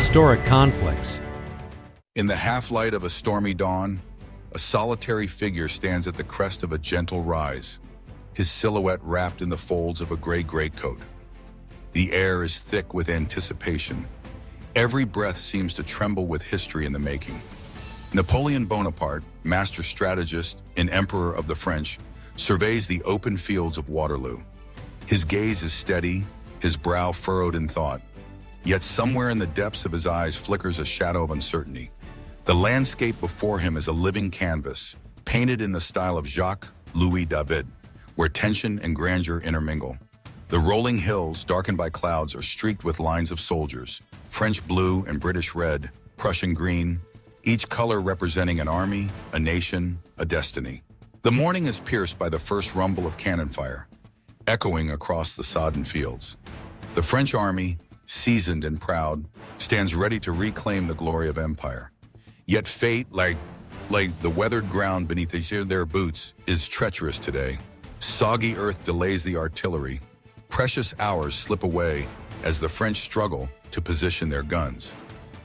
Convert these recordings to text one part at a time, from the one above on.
historic conflicts. In the half-light of a stormy dawn, a solitary figure stands at the crest of a gentle rise, his silhouette wrapped in the folds of a gray greatcoat. The air is thick with anticipation. Every breath seems to tremble with history in the making. Napoleon Bonaparte, master strategist and emperor of the French, surveys the open fields of Waterloo. His gaze is steady, his brow furrowed in thought. Yet somewhere in the depths of his eyes flickers a shadow of uncertainty. The landscape before him is a living canvas, painted in the style of Jacques-Louis David, where tension and grandeur intermingle. The rolling hills, darkened by clouds, are streaked with lines of soldiers, French blue and British red, Prussian green, each color representing an army, a nation, a destiny. The morning is pierced by the first rumble of cannon fire, echoing across the sodden fields. The French army, seasoned and proud, stands ready to reclaim the glory of empire. Yet fate, like the weathered ground beneath their boots, is treacherous today. Soggy earth delays the artillery. Precious hours slip away as the French struggle to position their guns.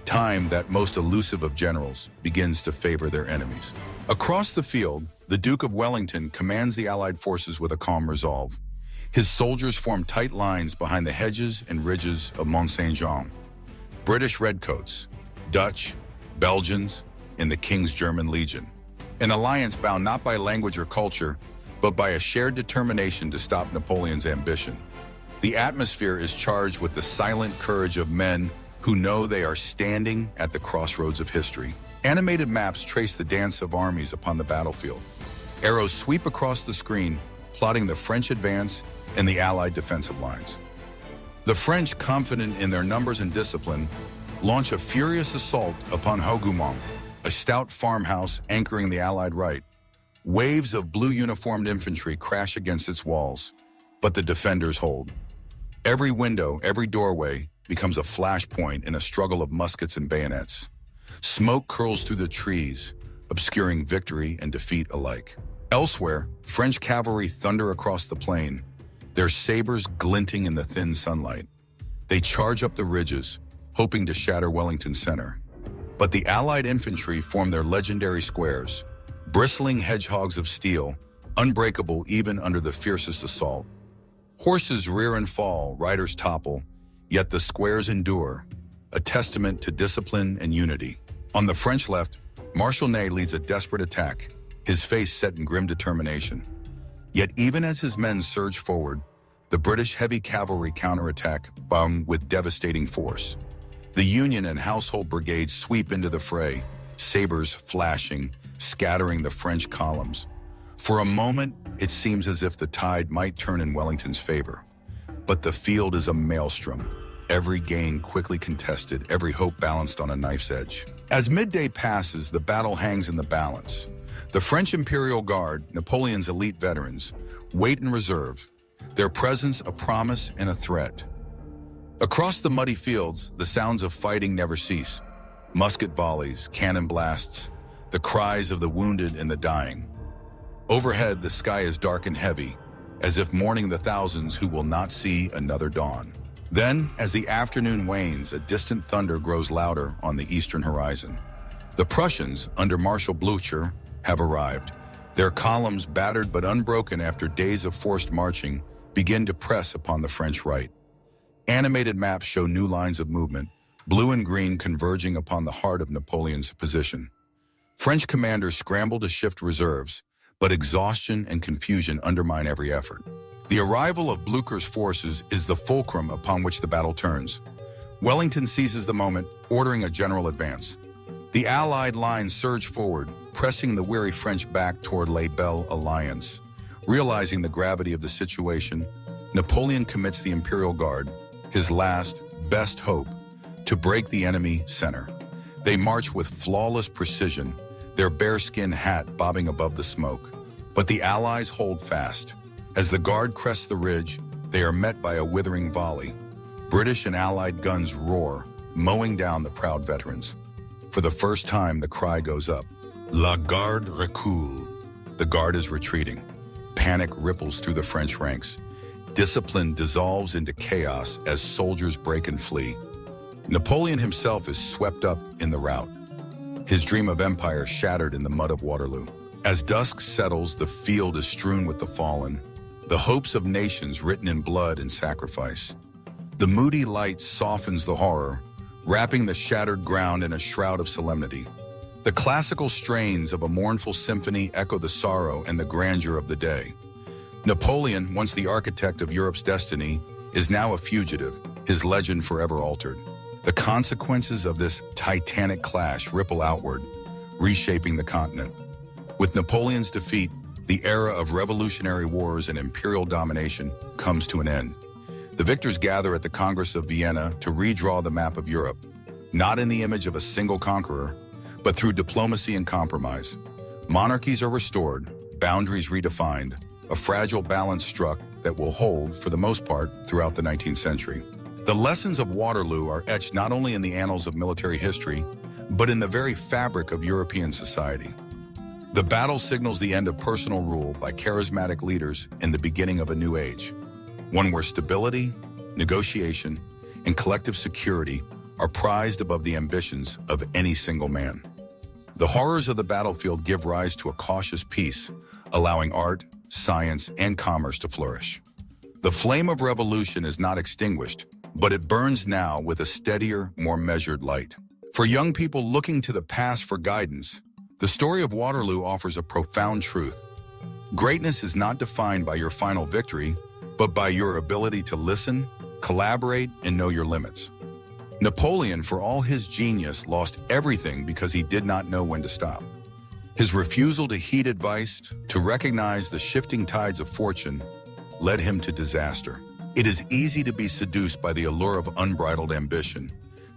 Time, that most elusive of generals, begins to favor their enemies. Across the field, the Duke of Wellington commands the Allied forces with a calm resolve. His soldiers form tight lines behind the hedges and ridges of Mont Saint-Jean. British redcoats, Dutch, Belgians, and the King's German Legion. An alliance bound not by language or culture, but by a shared determination to stop Napoleon's ambition. The atmosphere is charged with the silent courage of men who know they are standing at the crossroads of history. Animated maps trace the dance of armies upon the battlefield. Arrows sweep across the screen, plotting the French advance and the Allied defensive lines. The French, confident in their numbers and discipline, launch a furious assault upon Hougoumont, a stout farmhouse anchoring the Allied right. Waves of blue-uniformed infantry crash against its walls, but the defenders hold. Every window, every doorway becomes a flashpoint in a struggle of muskets and bayonets. Smoke curls through the trees, obscuring victory and defeat alike. Elsewhere, French cavalry thunder across the plain, their sabers glinting in the thin sunlight. They charge up the ridges, hoping to shatter Wellington's center. But the Allied infantry form their legendary squares, bristling hedgehogs of steel, unbreakable even under the fiercest assault. Horses rear and fall, riders topple, yet the squares endure, a testament to discipline and unity. On the French left, Marshal Ney leads a desperate attack, his face set in grim determination. Yet even as his men surge forward, the British heavy cavalry counterattack with devastating force. The Union and Household brigades sweep into the fray, sabers flashing, scattering the French columns. For a moment, it seems as if the tide might turn in Wellington's favor. But the field is a maelstrom, every gain quickly contested, every hope balanced on a knife's edge. As midday passes, the battle hangs in the balance. The French Imperial Guard, Napoleon's elite veterans, wait in reserve, their presence a promise and a threat. Across the muddy fields, the sounds of fighting never cease. Musket volleys, cannon blasts, the cries of the wounded and the dying. Overhead, the sky is dark and heavy, as if mourning the thousands who will not see another dawn. Then, as the afternoon wanes, a distant thunder grows louder on the eastern horizon. The Prussians, under Marshal Blücher, have arrived. Their columns, battered but unbroken after days of forced marching, begin to press upon the French right. Animated maps show new lines of movement, blue and green converging upon the heart of Napoleon's position. French commanders scramble to shift reserves, but exhaustion and confusion undermine every effort. The arrival of Blücher's forces is the fulcrum upon which the battle turns. Wellington seizes the moment, ordering a general advance. The Allied lines surge forward, pressing the weary French back toward Les Belles Alliance. Realizing the gravity of the situation, Napoleon commits the Imperial Guard, his last, best hope, to break the enemy center. They march with flawless precision, their bearskin hat bobbing above the smoke. But the Allies hold fast. As the Guard crests the ridge, they are met by a withering volley. British and Allied guns roar, mowing down the proud veterans. For the first time, the cry goes up. La Garde recule. The Guard is retreating. Panic ripples through the French ranks. Discipline dissolves into chaos as soldiers break and flee. Napoleon himself is swept up in the rout, his dream of empire shattered in the mud of Waterloo. As dusk settles, the field is strewn with the fallen, the hopes of nations written in blood and sacrifice. The moody light softens the horror, wrapping the shattered ground in a shroud of solemnity. The classical strains of a mournful symphony echo the sorrow and the grandeur of the day. Napoleon, once the architect of Europe's destiny, is now a fugitive, his legend forever altered. The consequences of this titanic clash ripple outward, reshaping the continent. With Napoleon's defeat, the era of revolutionary wars and imperial domination comes to an end. The victors gather at the Congress of Vienna to redraw the map of Europe, not in the image of a single conqueror, but through diplomacy and compromise. Monarchies are restored, boundaries redefined, a fragile balance struck that will hold, for the most part, throughout the 19th century. The lessons of Waterloo are etched not only in the annals of military history, but in the very fabric of European society. The battle signals the end of personal rule by charismatic leaders and the beginning of a new age, one where stability, negotiation, and collective security are prized above the ambitions of any single man. The horrors of the battlefield give rise to a cautious peace, allowing art, science, and commerce to flourish. The flame of revolution is not extinguished, but it burns now with a steadier, more measured light. For young people looking to the past for guidance, the story of Waterloo offers a profound truth. Greatness is not defined by your final victory, but by your ability to listen, collaborate, and know your limits. Napoleon, for all his genius, lost everything because he did not know when to stop. His refusal to heed advice, to recognize the shifting tides of fortune, led him to disaster. It is easy to be seduced by the allure of unbridled ambition,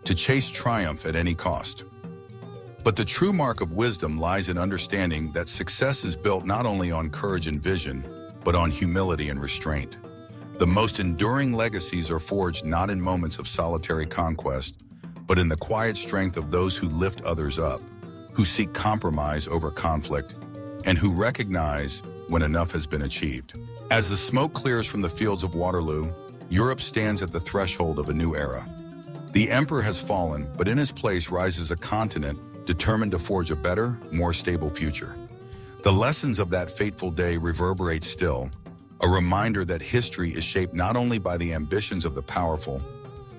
to chase triumph at any cost. But the true mark of wisdom lies in understanding that success is built not only on courage and vision, but on humility and restraint. The most enduring legacies are forged not in moments of solitary conquest, but in the quiet strength of those who lift others up, who seek compromise over conflict, and who recognize when enough has been achieved. As the smoke clears from the fields of Waterloo, Europe stands at the threshold of a new era. The emperor has fallen, but in his place rises a continent determined to forge a better, more stable future. The lessons of that fateful day reverberate still, a reminder that history is shaped not only by the ambitions of the powerful,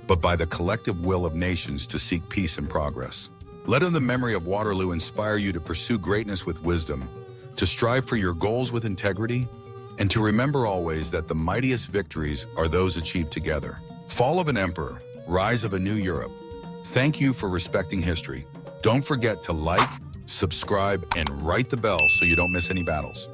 but by the collective will of nations to seek peace and progress. Let the memory of Waterloo inspire you to pursue greatness with wisdom, to strive for your goals with integrity, and to remember always that the mightiest victories are those achieved together. Fall of an emperor, rise of a new Europe. Thank you for respecting history. Don't forget to like, subscribe, and write the bell so you don't miss any battles.